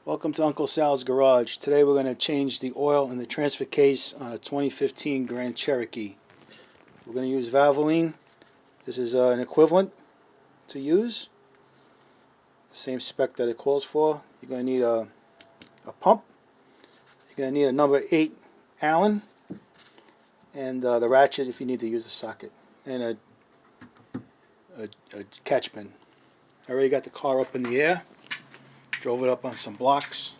Welcome to Uncle Sal's Garage. Today we're going to change the oil in the transfer case on a 2015 Grand Cherokee. We're going to use Valvoline. This is an equivalent to use. The same spec that it calls for. You're going to need a pump. You're going to need a number 8 Allen. And the ratchet if you need to use a socket. And a catch pin. I already got the car up in the air. Drove it up on some blocks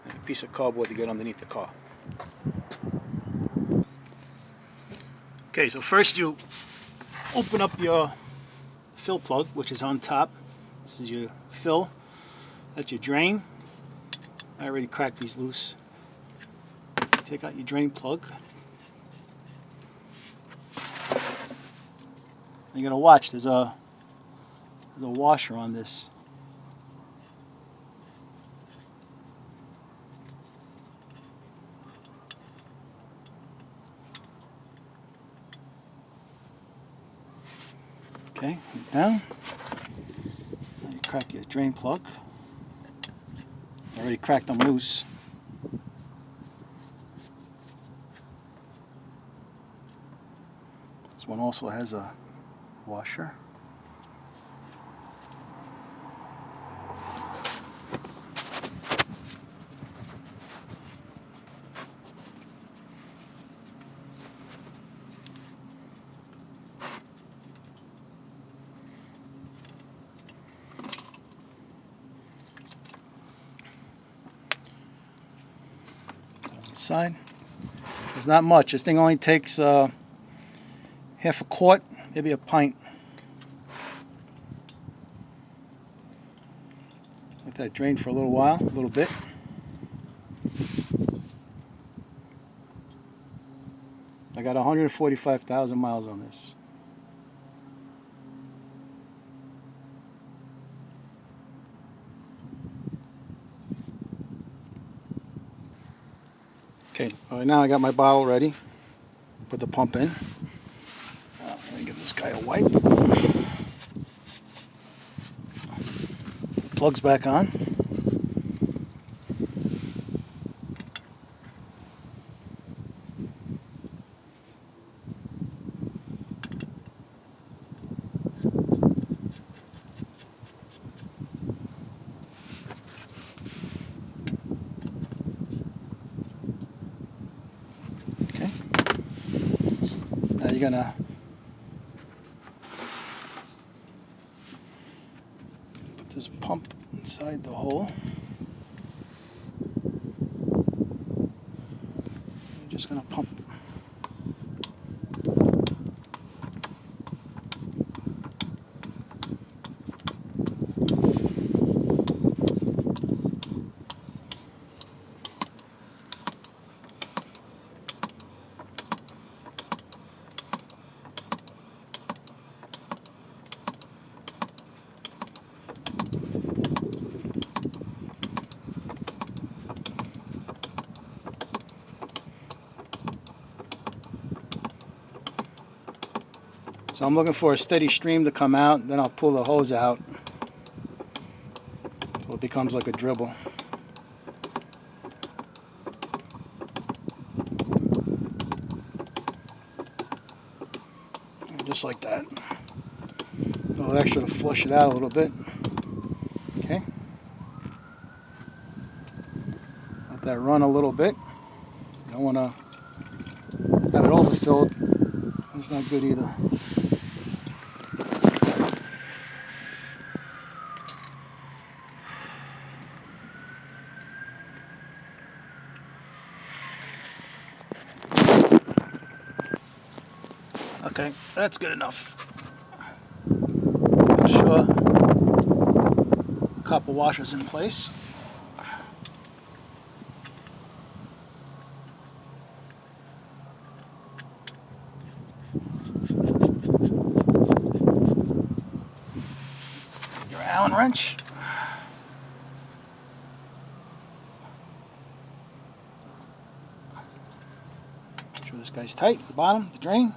and a piece of cardboard to get underneath the car. Okay, so first you open up your fill plug, which is on top. This is your fill. That's your drain. I already cracked these loose. Take out your drain plug. You're gonna watch. There's a washer on this. Okay, down. Now you crack your drain plug. I already cracked them loose. This one also has a washer. Side. There's not much. This thing only takes half a quart, maybe a pint. Let that drain for a little while, a little bit. I got 145,000 miles on this. Okay, now I got my bottle ready. Put the pump in. Let me give this guy a wipe. Plugs back on. Now you're gonna put this pump inside the hole. You're just gonna pump. So I'm looking for a steady stream to come out, then I'll pull the hose out so it becomes like a dribble. And just like that. A little extra to flush it out a little bit. Okay. Let that run a little bit. You don't want to have it overfilled. That's not good either. Okay, that's good enough. Make sure copper washer's in place. Your Allen wrench. Make sure this guy's tight at the bottom, the drain.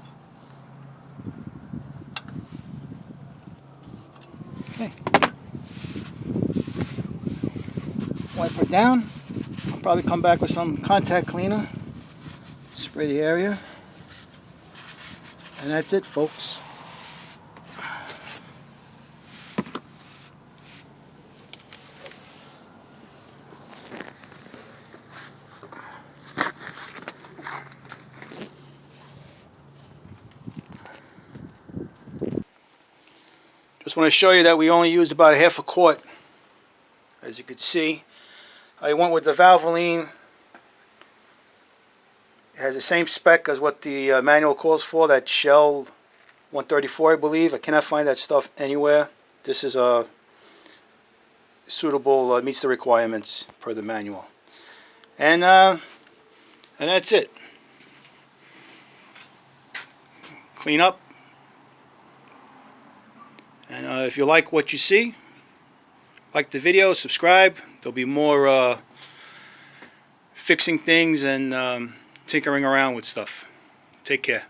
Okay. wipe her down. I'll probably come back with some contact cleaner, spray the area, and that's it, folks. Just want to show you that we only used about a half a quart. As you can see, I went with the Valvoline. It has the same spec as what the manual calls for, that Shell 134, I believe. I cannot find that stuff anywhere. This is suitable, meets the requirements per the manual. And that's it. Clean up. And if you like what you see, like the video, subscribe. There'll be more fixing things and tinkering around with stuff. Take care.